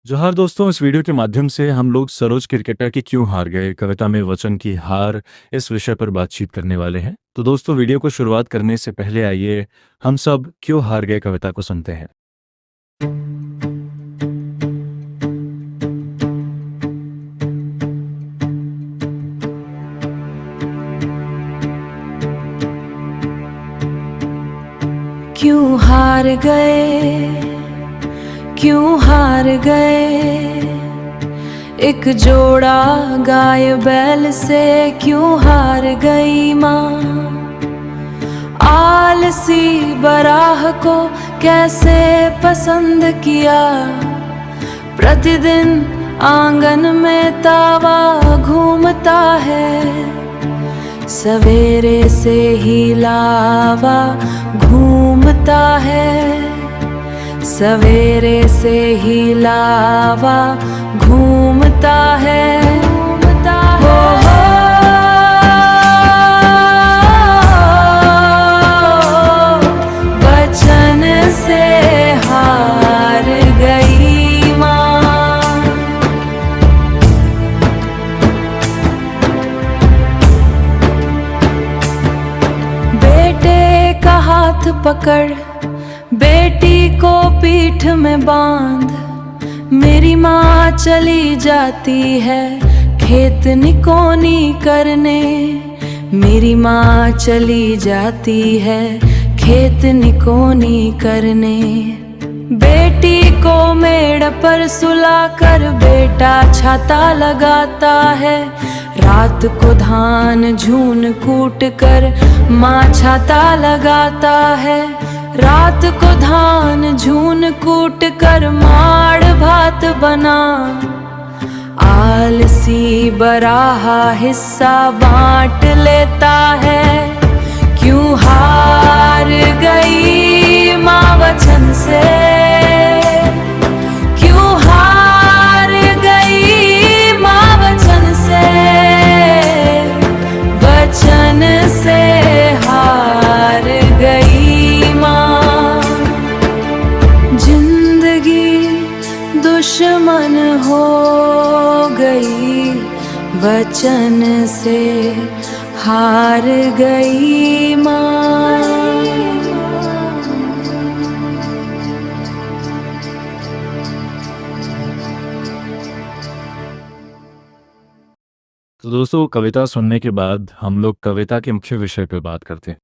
जोहार दोस्तों, इस वीडियो के माध्यम से हम लोग सरोज क्रिकेटर की क्यों हार गए कविता में वचन की हार इस विषय पर बातचीत करने वाले हैं। तो दोस्तों, वीडियो को शुरुआत करने से पहले आइए हम सब क्यों हार गए कविता को सुनते हैं। क्यों हार गए, क्यों हार गए, एक जोड़ा गाय बैल से क्यों हार गई माँ। आलसी बराह को कैसे पसंद किया, प्रतिदिन आंगन में तावा घूमता है। सवेरे से ही लावा घूमता है, सवेरे से ही लावा घूमता है, घूमता है। वचन से हार गई माँ। बेटे का हाथ पकड़ बेटी को पीठ में बांध, मेरी माँ चली जाती है खेत निकोनी करने। मेरी माँ चली जाती है खेत निकोनी करने। बेटी को मेड़ पर सुलाकर बेटा छाता लगाता है। रात को धान झून कूट कर माँ छाता लगाता है। रात को धान झून कूट कर माड़ भात बना। आलसी बराहा हिस्सा बांट लेता है। क्यों हार गई माँ वचन से, क्यों हार गई माँ वचन से। वचन से हार गई माँ। जिंदगी दुश्मन हो गई, वचन से हार गई माँ। तो दोस्तों, कविता सुनने के बाद हम लोग कविता के मुख्य विषय पर बात करते हैं।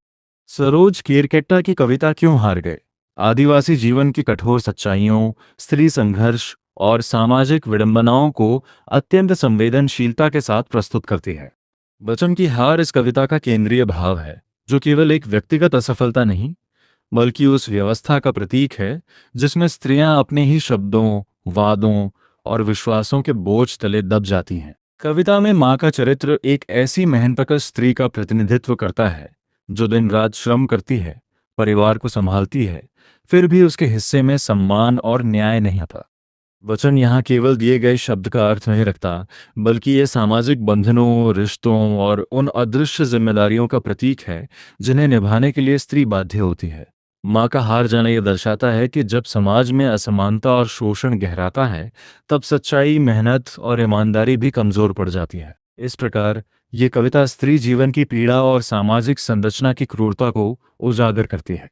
सरोज केरकेट्टा की कविता क्यों हार गए आदिवासी जीवन की कठोर सच्चाइयों, स्त्री संघर्ष और सामाजिक विडंबनाओं को अत्यंत संवेदनशीलता के साथ प्रस्तुत करती है। वचन की हार इस कविता का केंद्रीय भाव है, जो केवल एक व्यक्तिगत असफलता नहीं बल्कि उस व्यवस्था का प्रतीक है जिसमें स्त्रियां अपने ही शब्दों, वादों और विश्वासों के बोझ तले दब जाती हैं। कविता में माँ का चरित्र एक ऐसी मेहनतकश स्त्री का प्रतिनिधित्व करता है जो दिन रात श्रम करती है, परिवार को संभालती है, फिर भी उसके हिस्से में सम्मान और न्याय नहीं आता। वचन यहाँ केवल दिए गए शब्द का अर्थ नहीं रखता, बल्कि ये सामाजिक बंधनों, रिश्तों और उन अदृश्य जिम्मेदारियों का प्रतीक है जिन्हें निभाने के लिए स्त्री बाध्य होती है। माँ का हार जाना यह दर्शाता है कि जब समाज में असमानता और शोषण गहराता है, तब सच्चाई, मेहनत और ईमानदारी भी कमजोर पड़ जाती है। इस प्रकार ये कविता स्त्री जीवन की पीड़ा और सामाजिक संरचना की क्रूरता को उजागर करती है।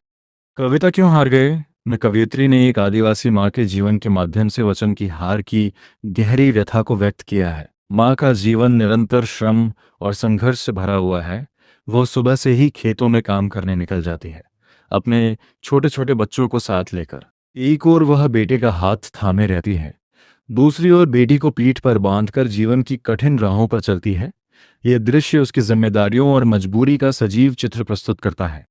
कविता क्यों हार गए में कवयित्री ने एक आदिवासी माँ के जीवन के माध्यम से वचन की हार की गहरी व्यथा को व्यक्त किया है। माँ का जीवन निरंतर श्रम और संघर्ष से भरा हुआ है। वो सुबह से ही खेतों में काम करने निकल जाती है, अपने छोटे छोटे बच्चों को साथ लेकर। एक ओर वह बेटे का हाथ थामे रहती है, दूसरी ओर बेटी को पीठ पर बांधकर जीवन की कठिन राहों पर चलती है। यह दृश्य उसकी जिम्मेदारियों और मजबूरी का सजीव चित्र प्रस्तुत करता है।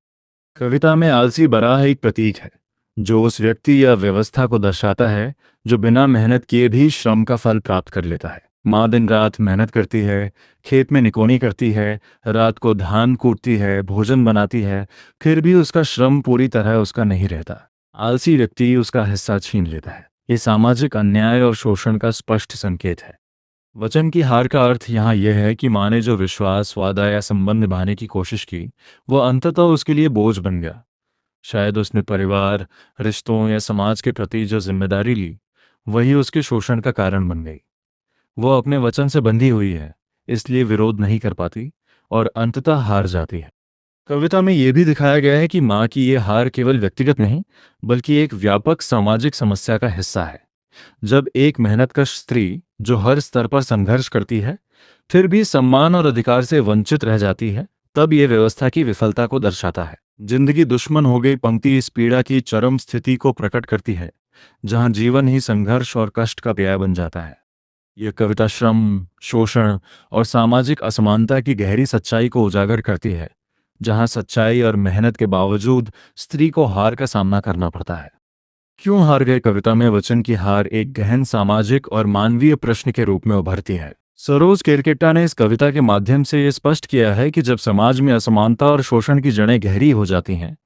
कविता में आलसी बराह एक प्रतीक है जो उस व्यक्ति या व्यवस्था को दर्शाता है जो बिना मेहनत किए भी श्रम का फल प्राप्त कर लेता है। माँ दिन रात मेहनत करती है, खेत में निकोनी करती है, रात को धान कूटती है, भोजन बनाती है, फिर भी उसका श्रम पूरी तरह उसका नहीं रहता। आलसी व्यक्ति उसका हिस्सा छीन लेता है। ये सामाजिक अन्याय और शोषण का स्पष्ट संकेत है। वचन की हार का अर्थ यहाँ यह है कि माँ ने जो विश्वास, वादा या संबंध निभाने की कोशिश की, वह अंततः उसके लिए बोझ बन गया। शायद उसने परिवार, रिश्तों या समाज के प्रति जो जिम्मेदारी ली, वही उसके शोषण का कारण बन गई। वो अपने वचन से बंधी हुई है, इसलिए विरोध नहीं कर पाती और अंततः हार जाती है। कविता में यह भी दिखाया गया है कि माँ की ये हार केवल व्यक्तिगत नहीं, बल्कि एक व्यापक सामाजिक समस्या का हिस्सा है। जब एक मेहनतकश स्त्री जो हर स्तर पर संघर्ष करती है, फिर भी सम्मान और अधिकार से वंचित रह जाती है, तब ये व्यवस्था की विफलता को दर्शाता है। जिंदगी दुश्मन हो गई पंक्ति इस पीड़ा की चरम स्थिति को प्रकट करती है, जहां जीवन ही संघर्ष और कष्ट का पर्याय बन जाता है। यह कविता श्रम, शोषण और सामाजिक असमानता की गहरी सच्चाई को उजागर करती है, जहां सच्चाई और मेहनत के बावजूद स्त्री को हार का सामना करना पड़ता है। क्यों हार गए कविता में वचन की हार एक गहन सामाजिक और मानवीय प्रश्न के रूप में उभरती है। सरोज केरकेट्टा ने इस कविता के माध्यम से यह स्पष्ट किया है कि जब समाज में असमानता और शोषण की जड़ें गहरी हो जाती हैं,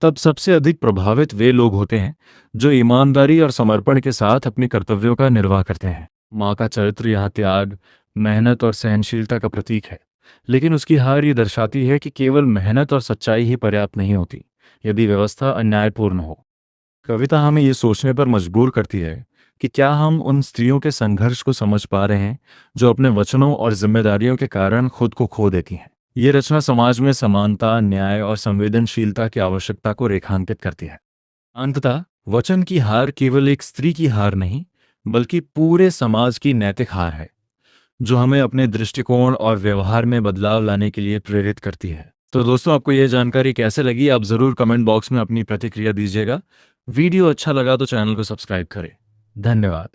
तब सबसे अधिक प्रभावित वे लोग होते हैं जो ईमानदारी और समर्पण के साथ अपने कर्तव्यों का निर्वाह करते हैं। माँ का चरित्र यहाँ त्याग, मेहनत और सहनशीलता का प्रतीक है, लेकिन उसकी हार ये दर्शाती है कि केवल मेहनत और सच्चाई ही पर्याप्त नहीं होती यदि व्यवस्था अन्यायपूर्ण हो। कविता हमें ये सोचने पर मजबूर करती है कि क्या हम उन स्त्रियों के संघर्ष को समझ पा रहे हैं जो अपने वचनों और जिम्मेदारियों के कारण खुद को खो देती हैं। ये रचना समाज में समानता, न्याय और संवेदनशीलता की आवश्यकता को रेखांकित करती है। अंततः वचन की हार केवल एक स्त्री की हार नहीं, बल्कि पूरे समाज की नैतिक हार है, जो हमें अपने दृष्टिकोण और व्यवहार में बदलाव लाने के लिए प्रेरित करती है। तो दोस्तों, आपको यह जानकारी कैसे लगी, आप ज़रूर कमेंट बॉक्स में अपनी प्रतिक्रिया दीजिएगा। वीडियो अच्छा लगा तो चैनल को सब्सक्राइब करें। धन्यवाद।